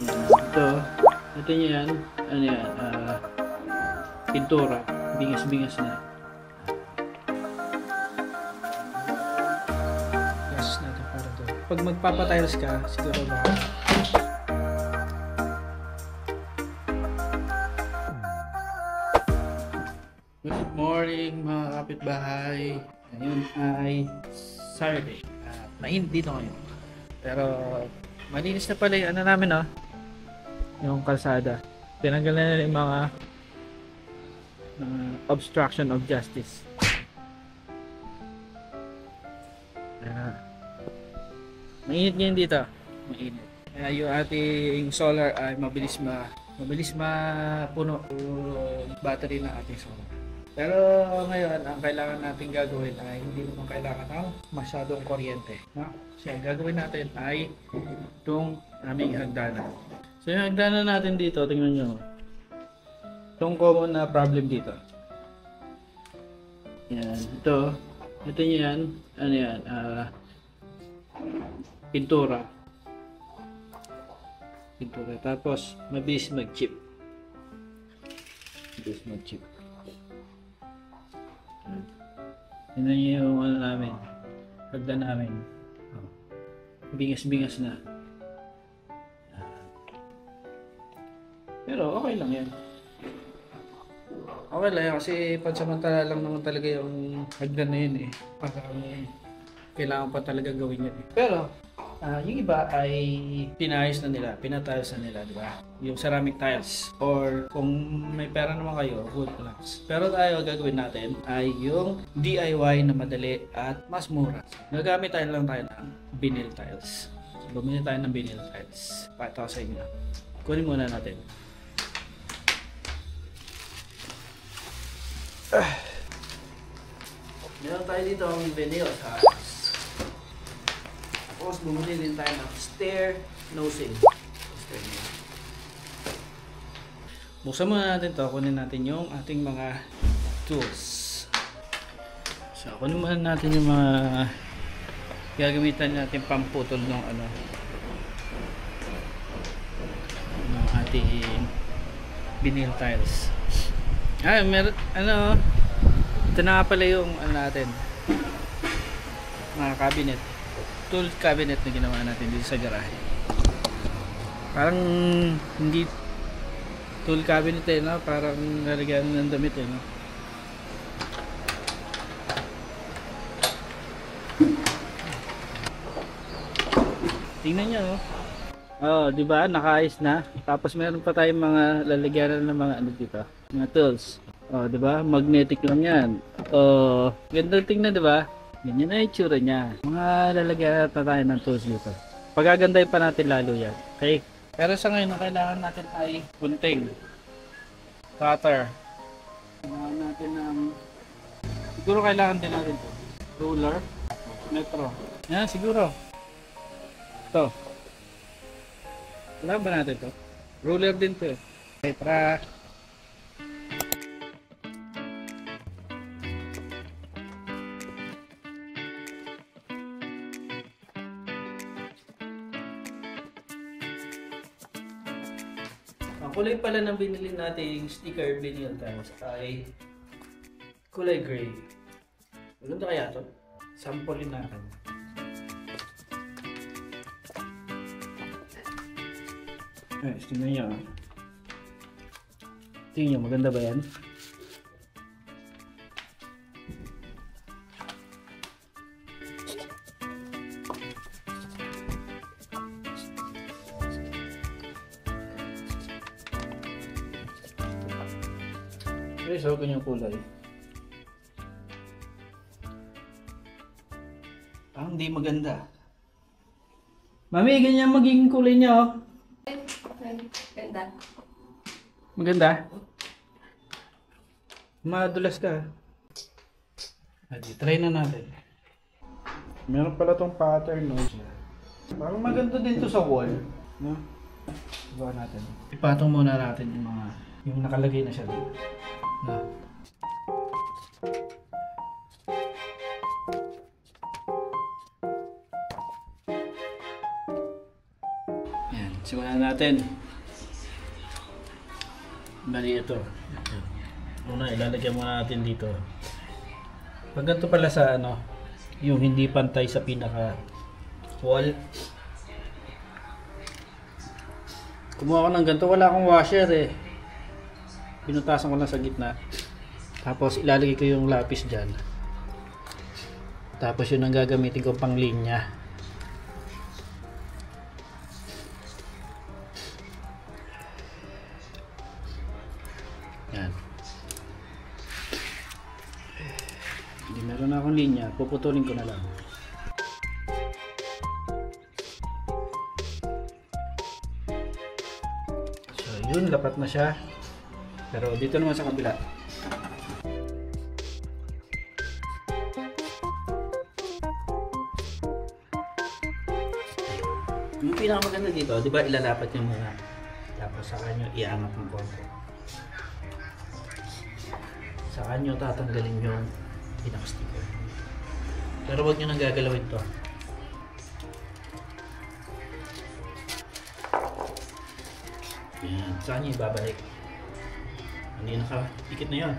Ito nyo yan. Ano yan? Pintura. Bingas-bingas na. Yes, natin para doon. Pag magpapatiles ka, siguro ba? Good morning mga kapitbahay. Ngayon ay Saturday. Mainit dito ngayon. Pero malinis na pala yung ano namin, oh. Yung kalsada. Tinanggal na nila yung mga obstruction of justice. Mainit ngayon dito. Mainit. Kaya yung ating solar ay mabilis mapuno yung battery ng ating solar. Pero ngayon, ang kailangan natin gagawin ay hindi naman kailangan ng masyadong kuryente. No? Kasi ang gagawin natin ay itong aming hagdanan. So yung hagdanan natin dito, tingnan nyo. Itong common na problem dito. Yan, ito nyo yan, ano yan, pintura. Tapos mabilis mag-chip. Tingnan nyo yung ano namin, hagdan namin. Bingas-bingas na. Pero okay lang yan. Okay lang yan kasi pansamantala lang naman talaga yung hagdan na yun eh. Parang kailangan pa talaga gawin yan eh. Pero yung iba ay pinayos na nila, pinatiles na nila, di ba? Yung ceramic tiles. Or kung may pera naman kayo, wood planks. Pero tayo gagawin natin ay yung DIY na madali at mas mura. Gagamit tayo lang tayo ng vinyl tiles. So, bumili tayo ng vinyl tiles. Pakita ko sa inyo. Kunin muna natin. Meron tayo dito ang vinyl tiles. Tapos bumili din tayo ng stair nosing. Buksan muna natin to. Kunin natin yung ating mga tools. So kunin muna natin yung mga gagamitan natin pamputol ng ano, ng ating vinyl tiles. Meron ano, ito na nga pala yung ano natin, mga cabinet, tool cabinet na ginawa natin dito sa garahe. Parang hindi tool cabinet eh, no? Parang nalagyan ng damit eh, no? Tingnan nyo, no? Oh, di ba? Nakaayos na. Tapos meron pa tayong mga lalagyan ng mga ano dito, mga tools. Oh, di ba? Magnetic lang 'yan. Oh, ganda tingnan, di ba? Ganyan na itsura niya. Mga lalagyan na tayo ng tools dito. Pagagandahin pa natin lalo yan. Okay? Pero sa ngayon, ang kailangan natin ay gunting. Cutter. Kailangan natin ng... Siguro kailangan din natin ito. Ruler. Metro. Yan, siguro. Ito. Kailangan ba natin ito? Ruler din ito. Okay, tara. Ang kulay pala ng binili nating sticker vinyl tiles ay kulay gray. Maganda kaya ito? Sample natin. Tingnan nyo. Tingnan nyo, maganda ba yan? So, kanyang kulay. Parang hindi maganda. Mami, ganyan magiging kulay niya, oh. Ganda. Maganda? Madulas ka. Try na natin. Meron pala tong pattern, no? Parang maganda din to sa wall, no? Iba natin. Ipatong muna natin yung mga yung nakalagay na siya dito. No. Yan, simulan natin. Bali ito. Una, ilalagyan muna natin dito. Pag ganito pala sa ano, yung hindi pantay sa pinaka wall. Kumuha ko ng ganito, wala akong washer eh. Pinutasan ko lang sa gitna. Tapos ilalagay ko yung lapis dyan. Tapos yun ang gagamitin ko pang linya. Yan. Hindi meron na akong linya, puputulin ko na lang. So yun, lapat na siya. Pero dito naman sa kabila. Yung pinakamaganda dito, di ba ilalapat nyo muna. Tapos saka nyo iangat ng konti. Saka nyo tatanggalin yung pinaka-sticker. Pero huwag nyo nang gagalawin to. Yan. Saka nyo ibabalik. Hindi nakadikit na yun.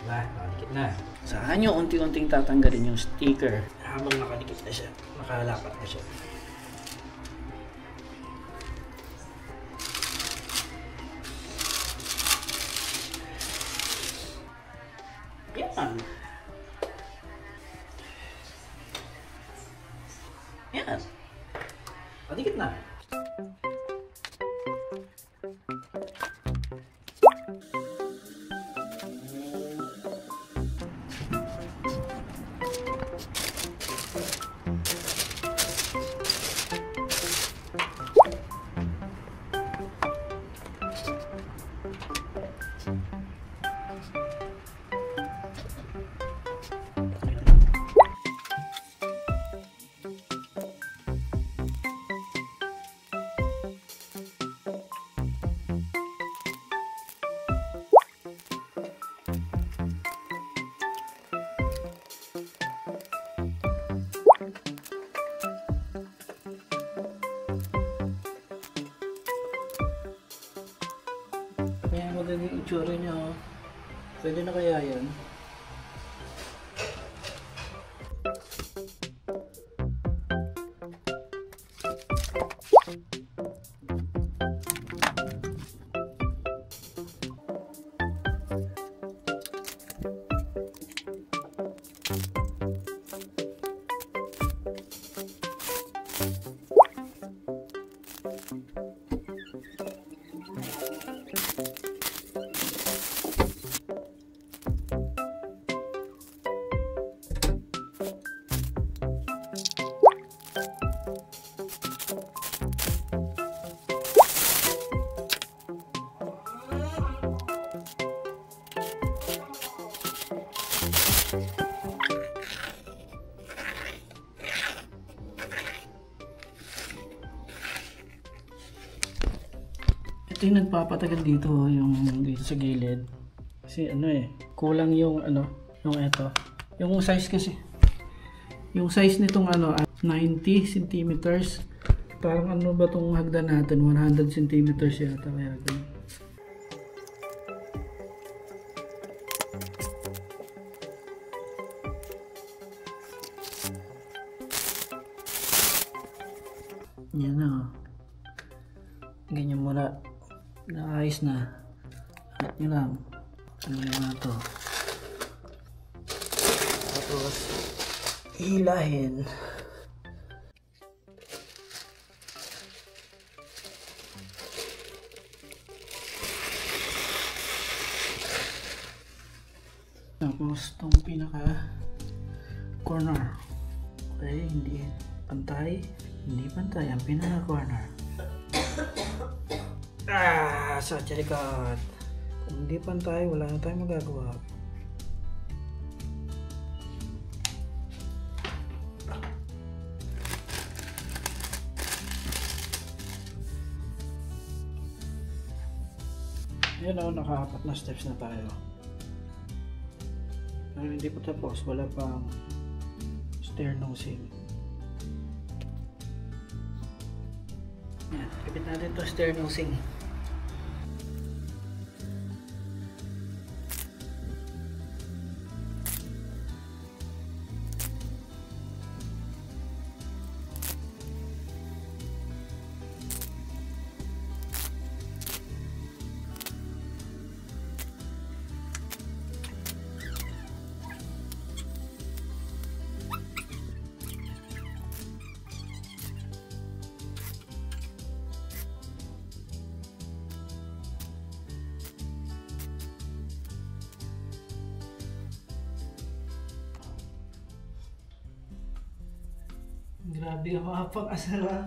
Diba? Nakadikit na. Saka nyo unti-unting tatanggalin yung sticker. Habang nakadikit na siya. Nakalapat na siya. Yan. Yan. Kadikit na. Kaya maganda yung itsura niya, oh. Pwede na kaya yan? Ito yung nagpapatagal dito, yung dito sa gilid. Kasi ano eh, kulang yung ano, yung ito. Yung size kasi. Yung size nitong ano, 90 centimeters. Parang ano ba tong hagdan natin? 100 centimeters yata kaya ganun. Yan na, oh. Ganyan muna. Naayos na. At nyo lang. Ano na ito. Tapos, hilahin. Tapos, itong pinaka corner. Okay, hindi pantay. Hindi pantay. Ang pinaka corner. Sa likod. Kung hindi pantay, wala na tayong magagawa. Yan o, nakaapat na steps na tayo. Pero hindi pa tapos, wala pang stair nosing. Yan. Kapit natin to stair nosing. Grabe ang makapag-asara.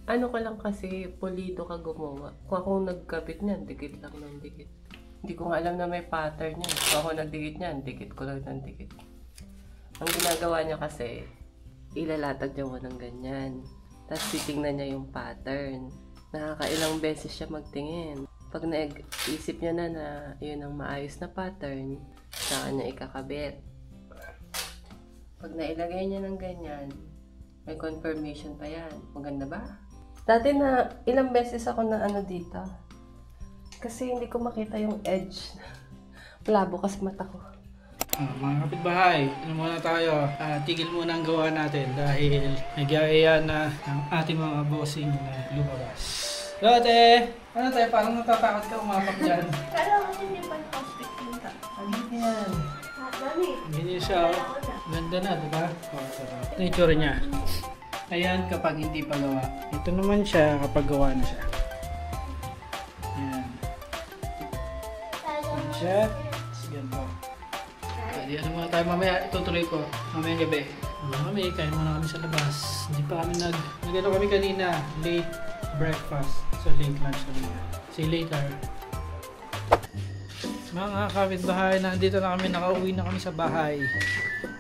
Ano ka lang kasi, pulido ka gumawa. Kung ako nagkabit niyan, dikit lang ng dikit. Hindi ko nga alam na may pattern yan. Kung ako nagdikit niyan, dikit ko lang ng dikit. Ang ginagawa niya kasi, ilalatag niya mo ng ganyan. Tapos titingnan niya yung pattern. Nakakailang beses siya magtingin. Pag naisip niya na yun ang maayos na pattern, saka niya ikakabit. Pag nailagay niya ng ganyan, may confirmation pa yan. Maganda ba? Dati na ilang beses ako na ano dito. Kasi hindi ko makita yung edge. Malabo kasi mata ko. Mga kapitbahay, ano muna tayo? Tigil muna ang gawa natin dahil nagyayaya na ang ating mga bossing na lumabas. Lotte! Ano tayo? Parang natatakot ka umapak dyan. Kala ko hindi pa na-hospital punta. Ano yan? Mami, Ganyan siya. Ganda na, di ba? Ito yung itsura niya. Ayan kapag hindi pa gawa. Ito naman siya kapag gawa na siya. Ayan. Ayan siya. Tapos ganito. Di ano muna tayo mamaya. Itutuloy ko. Mamaya gabi. Mami, kain muna kami sa labas. Hindi pa kami nag-ano kami kanina. Late breakfast. So late lunch kami. See you later. Mga kapitbahay, nandito na kami, nakauwi na kami sa bahay.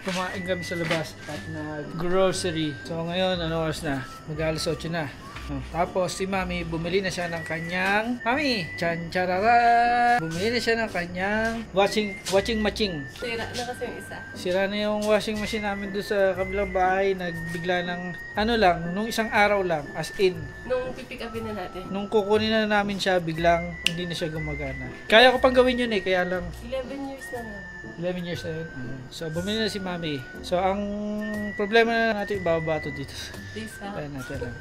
Kumain kami sa labas at nag-grocery. So ngayon, ano oras na? Mag-alas 8 na. Tapos si Mami, bumili na siya ng kanyang Mami! Chan-charara! Bumili na siya ng kanyang washing machine. Sira na kasi yung isa. Sira na yung washing machine namin doon sa kabilang bahay. Nagbigla ng ano lang, nung isang araw lang, as in. Nung pipick upin na natin. Nung kukunin na namin siya, biglang hindi na siya gumagana. Kaya ko pang gawin yun kaya lang 11 years na na. 11 years na yun. So, bumili na si Mami. So, ang problema na natin, ibababa ito dito. Please ha. Ayan natin lang.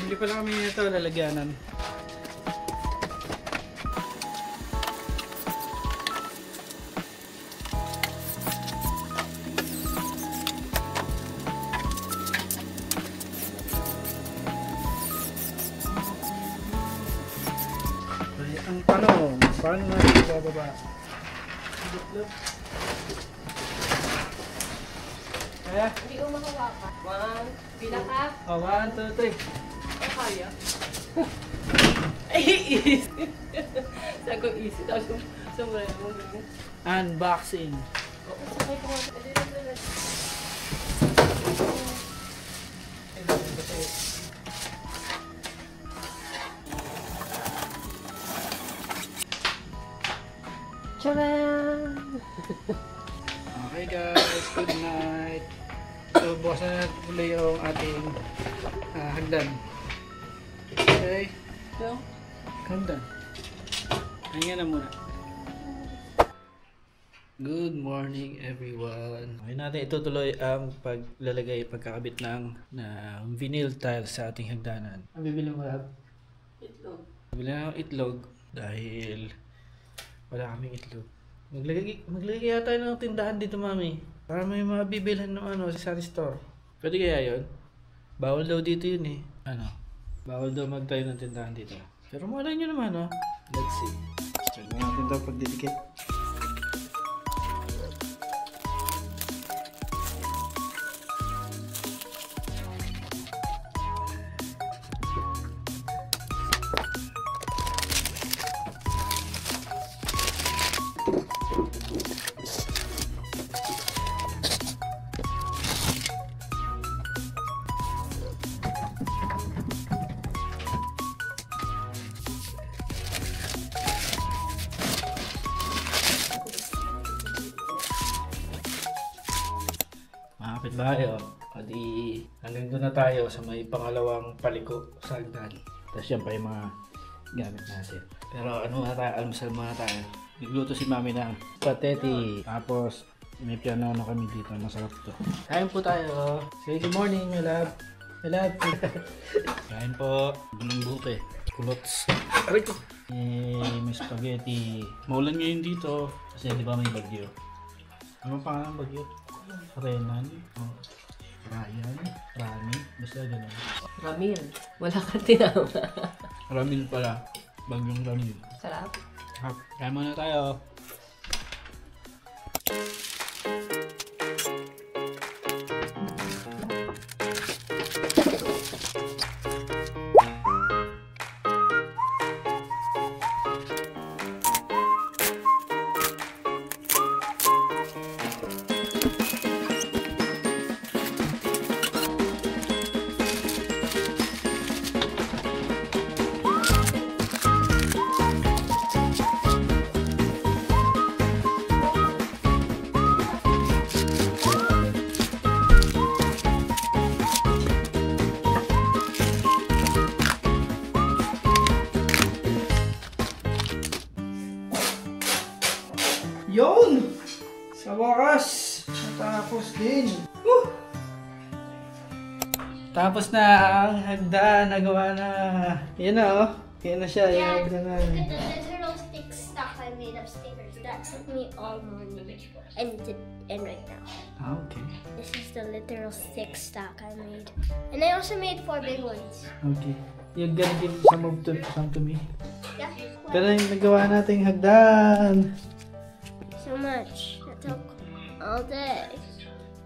Hindi pa lang kami ito lalagyanan. Ang tanong, paano natin ibababa? Kaya? Hindi ko makawa ka. 1, pila ka? 1, 2, 3. Kaya. Ay, easy. Sabi ko easy. Tapos sumulay mo. Unboxing. Sakay ko nga. Tcharam! Okay guys, good night. So bukas na tuloy yung ating hagdan. Okay? No? Hagdan. Hangyan na muna. Good morning everyone. Okay natin itutuloy ang pagkakabit ng vinyl tile sa ating hagdanan. Ang bibili mo lahat? Itlog. Bibili na ng itlog dahil wala kaming itlog. Maglagay yata ng tindahan dito, Mami. Para may mabibilhan ng sa Sunny Store. Pwede kaya yun? Bawal daw dito yun eh. Bawal daw magtayo ng tindahan dito. Pero malay nyo naman, no? Let's see. Check na natin ito pagdidikit. bahay oh. O di, hanggang doon na tayo sa may pangalawang paliko sa hagdan. Tapos yan pa yung mga gamit natin. Pero ano nga tayo, almusal muna tayo. Nagluto si mami ng spaghetti. Tapos may piano na kami dito, masarap to. Kain po tayo. Say good morning, my love. My love. Kain po. Bunong buto eh. Kulots. Aray ko. May spaghetti. Maulan ngayon dito. Kasi di ba may bagyo. Ano pa nga ang bagyo? Renan. Oh. Ryan. Rani. Basta ganun. Ramil. Wala kang tinama. Ramil pala. Bagyong ramil. Sarap. Kaya muna tayo. Yun! Sa wakas! Natapos din. Tapos na ang hagdan. Nagawa na. Yan na oh. Yan na siya. Yung hagdan na. Look at the literal stick stuff I made of stickers. That took me all morning and right now. Okay. This is the literal stick stack I made. And I also made 4 big ones. Okay. You're gonna give some to me. Yeah. Pero yung nagawa nating hagdan. So much. That took all day.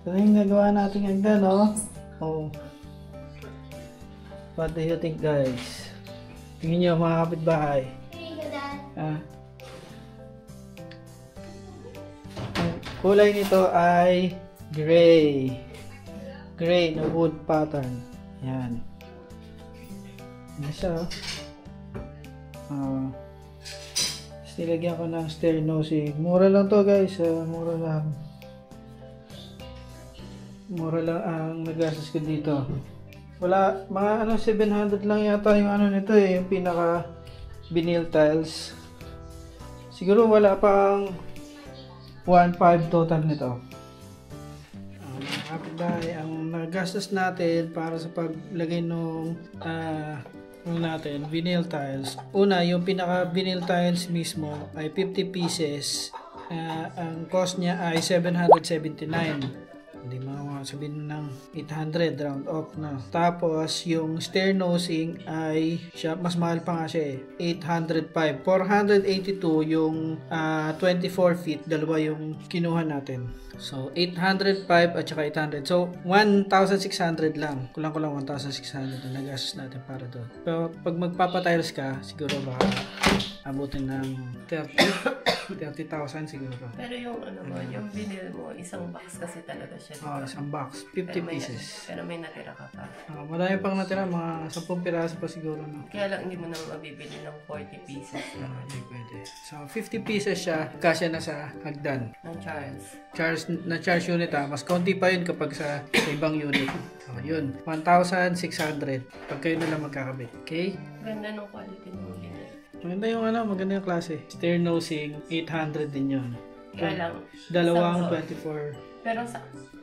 Pero yung nagawa nating hagdan oh. Oh. What do you think guys? Tingin nyo mga kapitbahay. Here you go, Dad. Ah. Ang kulay nito ay gray. Gray na wood pattern. Yan. Yan siya. Tapos nilagyan ko ng stair nosing. Mura lang to guys. Mura lang. Mura lang ang nagastos ko dito. Wala, mga 700 lang yata yung nito eh. Yung pinaka vinyl tiles. Siguro wala pang 1.5 total nito. Kapitbahay, ang nagastos natin para sa paglagay nung natin, vinyl tiles. Una, yung pinaka vinyl tiles mismo ay 50 pieces. Ang cost niya ay 779. Hindi mga sabihin ng 800 round off na. Tapos yung stair nosing ay siya, mas mahal pa nga siya eh. 805. 482 yung 24 feet. Dalawa yung kinuha natin. So 805 at saka 800. So 1,600 lang. Kulang-kulang 1,600 na nagastos natin para doon. Pero pag magpapatiles ka, siguro baka abutin ng 30,000 siguro. Pero yung yung vinyl mo, isang box kasi talaga siya. Oh, isang box. 50 pieces. Pero may natira ka pa. Marami pang natira. Mga 10 piraso pa siguro. No? Kaya lang hindi mo na mabibili ng 40 pieces Hindi pwede. So 50 pieces siya. Kasya na sa hagdan. ng Charles. Na-charge unit mas konti pa yun kapag sa ibang unit. So yun. 1,600. Pag kayo na lang magkakabit. Okay? Ganda ng quality ng vinyl. Maganda yung maganda yung klase. Stair nosing, 800 din yun. Kaya lang, Dalawang sakto. 24. Pero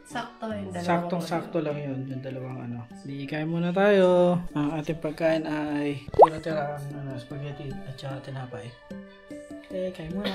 sakto yung dalawang. Saktong-sakto lang yun. Yung dalawang Di kain muna tayo. Ang ating pagkain ay tira-tira ang spaghetti at saka tinapay. Okay, kain muna.